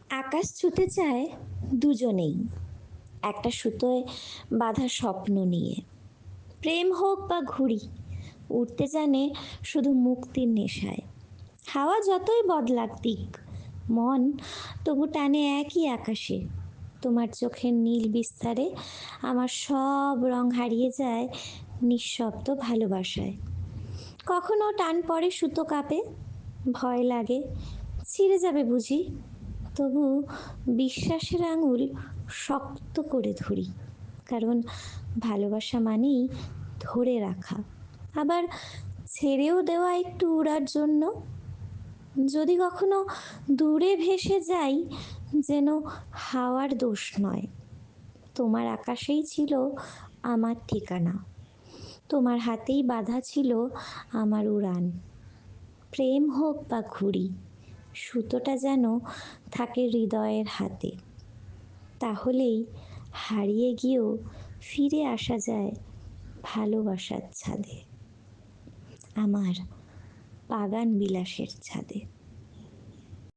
আকাশ ছুতে চায় দুজনেই, একটা সুতোয় বাঁধা স্বপ্ন নিয়ে। প্রেম হোক বা ঘুড়ি, উড়তে জানে শুধু মুক্তির নেশায়। হাওয়া যতই বদলাক দিক, মন তবু টানে একই আকাশে। তোমার চোখের নীল বিস্তারে আমার সব রং হারিয়ে যায় নিঃশব্দ ভালোবাসায়। কখনো টান পড়ে, সুতো কাঁপে, ভয় লাগে ছিঁড়ে যাবে বুঝি, তবু বিশ্বাসের আঙুল শক্ত করে ধরি। কারণ ভালোবাসা মানেই ধরে রাখা, আবার ছেড়েও দেওয়া একটু উড়ার জন্য। যদি কখনো দূরে ভেসে যাই, যেন হাওয়ার দোষ নয়, তোমার আকাশেই ছিল আমার ঠিকানা, তোমার হাতেই বাঁধা ছিল আমার উড়ান। প্রেম হোক বা ঘুড়ি, সুতোটা যেন থাকে হৃদয়ের হাতে, তাহলেই হারিয়ে গিয়েও ফিরে আসা যায় ভালোবাসার ছাদে, আমার বাগান বিলাসের ছাদে।